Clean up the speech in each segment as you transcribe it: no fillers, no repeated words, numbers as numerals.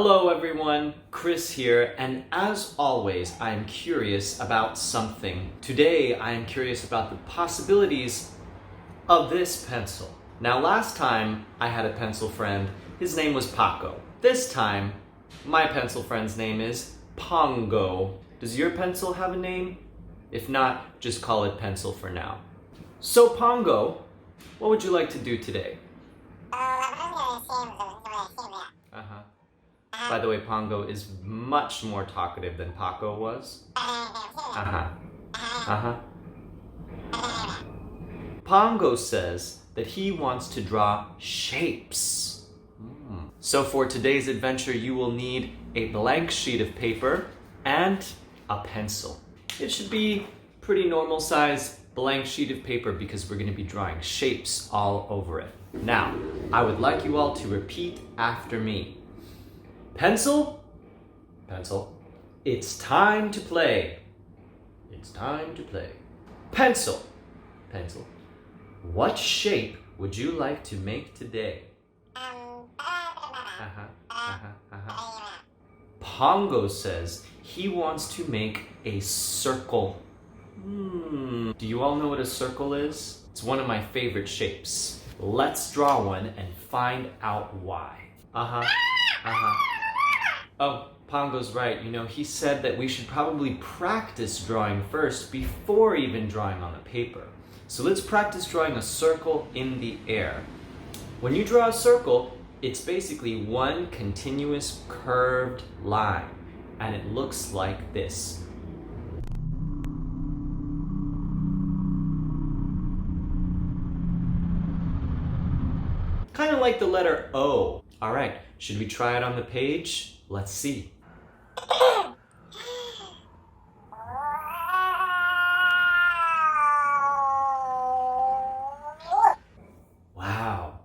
Hello everyone, Chris here, and as always, I am curious about something. Today, I am curious about the possibilities of this pencil. Now, last time I had a pencil friend, his name was Paco. This time, my pencil friend's name is Pongo. Does your pencil have a name? If not, just call it pencil for now. So Pongo, what would you like to do today? By the way, Pongo is much more talkative than Paco was. Pongo says that he wants to draw shapes. So for today's adventure, you will need a blank sheet of paper and a pencil. It should be pretty normal size blank sheet of paper because we're going to be drawing shapes all over it. Now, I would like you all to repeat after me. Pencil, pencil, it's time to play. It's time to play. Pencil, pencil, what shape would you like to make today? Pongo says he wants to make a circle. Do you all know what a circle is? It's one of my favorite shapes. Let's draw one and find out why. Oh, Pongo's right. You know, he said that we should probably practice drawing first before even drawing on the paper. So let's practice drawing a circle in the air. When you draw a circle, it's basically one continuous curved line, and it looks like this. Kind of like the letter O. All right, should we try it on the page? Let's see. Wow.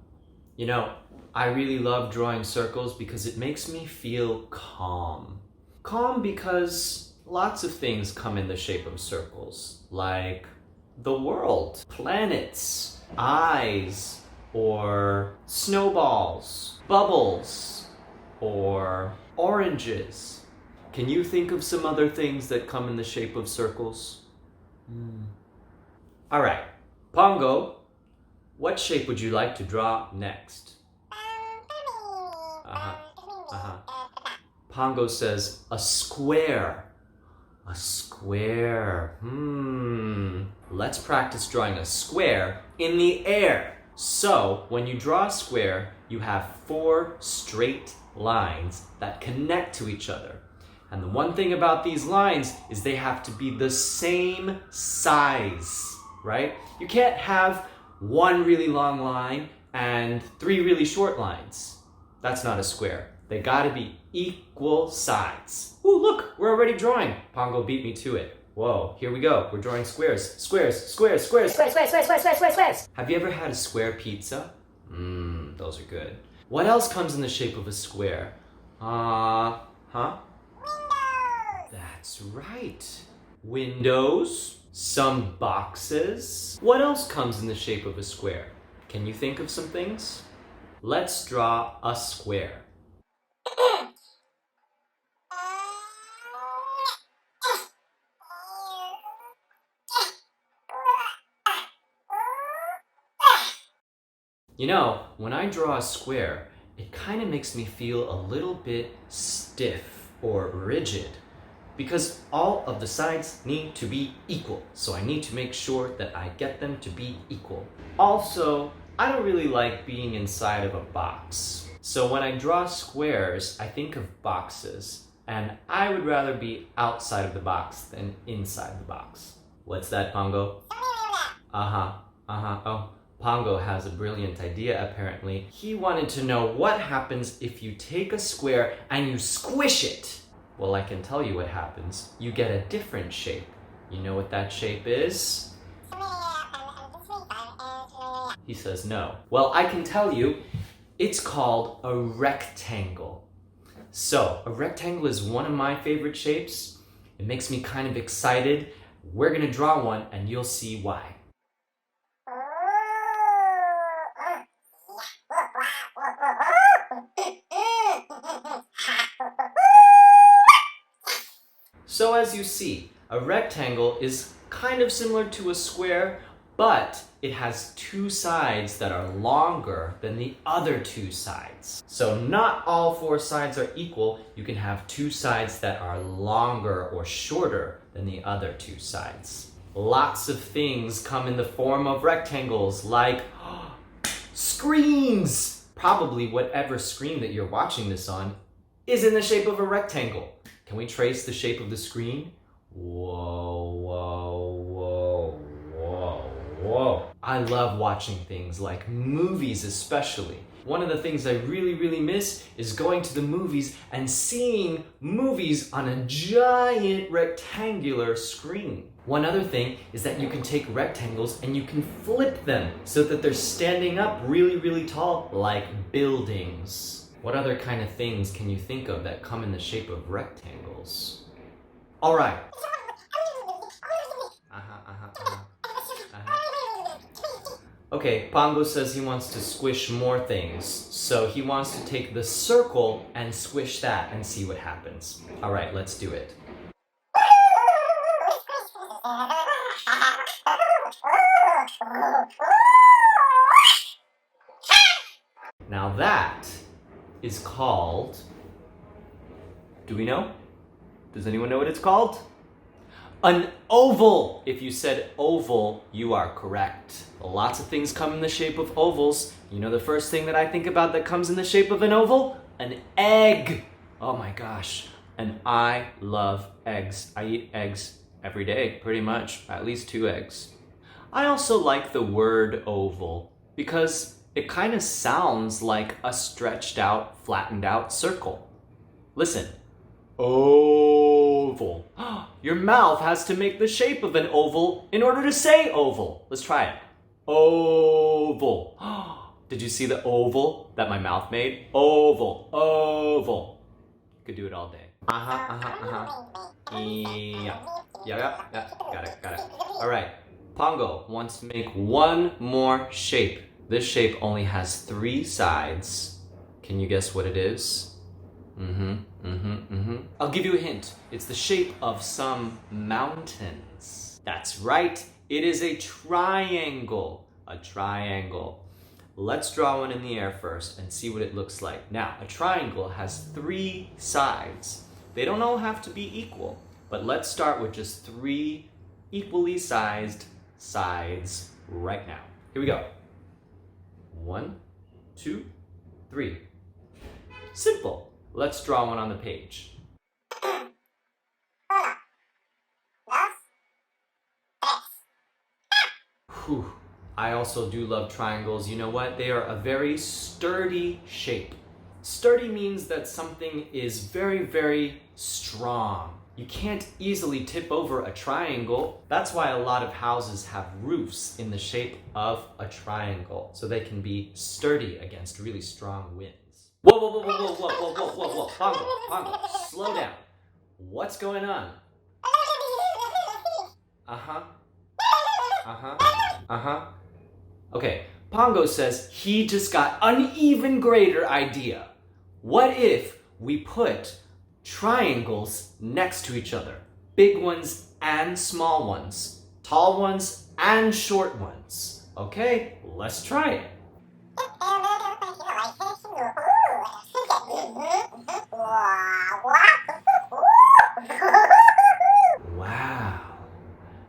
You know, I really love drawing circles because it makes me feel calm. Calm because lots of things come in the shape of circles, like the world, planets, eyes, or snowballs, bubbles, or oranges. Can you think of some other things that come in the shape of circles? All right, Pongo, what shape would you like to draw next? Pongo says a square. A square. Let's practice drawing a square in the air. So, when you draw a square, you have 4 straight lines that connect to each other. And the one thing about these lines is they have to be the same size, right? You can't have 1 really long line and 3 really short lines. That's not a square. They gotta be equal sides. Ooh, look, we're already drawing. Pongo beat me to it. Whoa, here we go. We're drawing squares. Squares, squares, squares. Squares. Have you ever had a square pizza? Those are good. What else comes in the shape of a square? Windows. That's right. Windows, some boxes. What else comes in the shape of a square? Can you think of some things? Let's draw a square. You know, when I draw a square, it kind of makes me feel a little bit stiff or rigid because all of the sides need to be equal. So I need to make sure that I get them to be equal. Also, I don't really like being inside of a box. So when I draw squares, I think of boxes, and I would rather be outside of the box than inside the box. What's that, Pongo? Oh. Pongo has a brilliant idea, apparently. He wanted to know what happens if you take a square and you squish it. Well, I can tell you what happens. You get a different shape. You know what that shape is? He says no. Well, I can tell you, it's called a rectangle. So, a rectangle is one of my favorite shapes. It makes me kind of excited. We're gonna draw one and you'll see why. So as you see, a rectangle is kind of similar to a square, but it has two sides that are longer than the other two sides. So not all four sides are equal. You can have two sides that are longer or shorter than the other two sides. Lots of things come in the form of rectangles, like screens. Probably whatever screen that you're watching this on is in the shape of a rectangle. Can we trace the shape of the screen? Whoa, whoa, whoa, whoa, whoa. I love watching things like movies especially. One of the things I really miss is going to the movies and seeing movies on a giant rectangular screen. One other thing is that you can take rectangles and you can flip them so that they're standing up really tall like buildings. What other kind of things can you think of that come in the shape of rectangles? All right. Okay, Pongo says he wants to squish more things. So he wants to take the circle and squish that and see what happens. All right, let's do it. Now that is called, do we know? Does anyone know what it's called? An oval. If you said oval, you are correct. Lots of things come in the shape of ovals. You know the first thing that I think about that comes in the shape of an oval? An egg. Oh my gosh. And I love eggs. I eat eggs every day, pretty much, at least 2 eggs. I also like the word oval because it kind of sounds like a stretched out, flattened out circle. Listen. Oval. Your mouth has to make the shape of an oval in order to say oval. Let's try it. Oval. Did you see the oval that my mouth made? Oval. Oval. You could do it all day. Yeah. Got it. All right. Pongo wants to make one more shape. This shape only has 3 sides. Can you guess what it is? I'll give you a hint. It's the shape of some mountains. That's right. It is a triangle. A triangle. Let's draw one in the air first and see what it looks like. Now, a triangle has 3 sides. They don't all have to be equal, but let's start with just 3 equally sized sides right now. Here we go. 1, 2, 3. Simple. Let's draw one on the page. Whew. I also do love triangles. You know what? They are a very sturdy shape. Sturdy means that something is very strong. You can't easily tip over a triangle. That's why a lot of houses have roofs in the shape of a triangle, so they can be sturdy against really strong winds. Whoa. Pongo, slow down. What's going on? Okay, Pongo says he just got an even greater idea. What if we put triangles next to each other? Big ones and small ones. Tall ones and short ones. Okay, let's try it. Wow.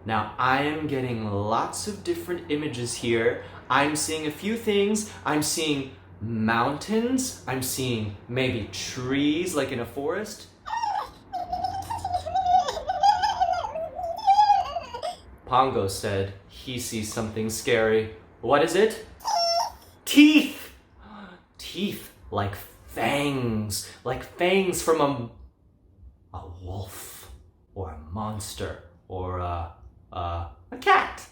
Now I am getting lots of different images here. I'm seeing a few things. I'm seeing mountains. I'm seeing maybe trees like in a forest. Pongo said he sees something scary. What is it? Teeth! Teeth like fangs from a wolf or a monster or a cat.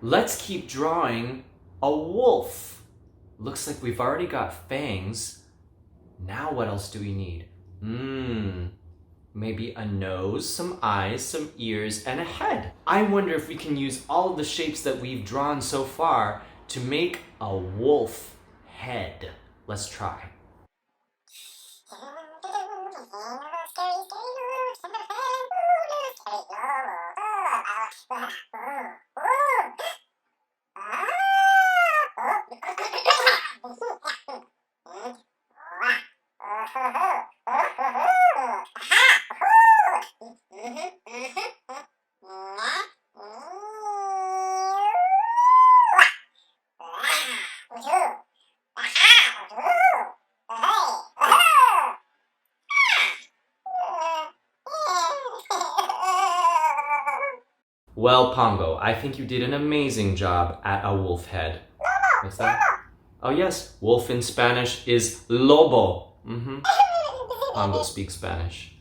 Let's keep drawing a wolf. Looks like we've already got fangs. Now what else do we need? Maybe a nose, some eyes, some ears, and a head. I wonder if we can use all of the shapes that we've drawn so far to make a wolf head. Let's try. Well, Pongo, I think you did an amazing job at a wolf head. What's that? Oh yes, wolf in Spanish is lobo. Pongo speaks Spanish.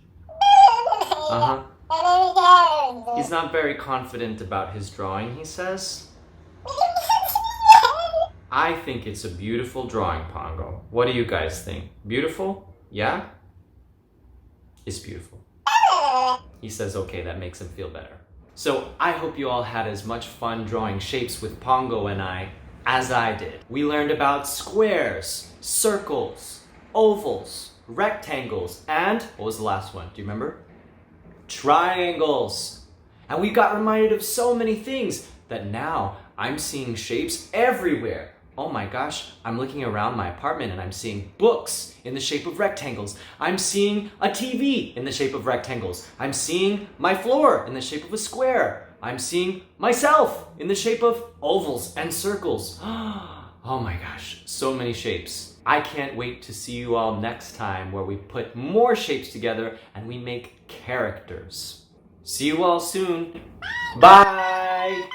He's not very confident about his drawing, he says. I think it's a beautiful drawing, Pongo. What do you guys think? Beautiful? Yeah? It's beautiful. He says, okay, that makes him feel better. So I hope you all had as much fun drawing shapes with Pongo and I as I did. We learned about squares, circles, ovals, rectangles, and what was the last one? Do you remember? Triangles. And we got reminded of so many things that now I'm seeing shapes everywhere. Oh my gosh, I'm looking around my apartment and I'm seeing books in the shape of rectangles. I'm seeing a TV in the shape of rectangles. I'm seeing my floor in the shape of a square. I'm seeing myself in the shape of ovals and circles. Oh my gosh, so many shapes. I can't wait to see you all next time where we put more shapes together and we make characters. See you all soon. Bye!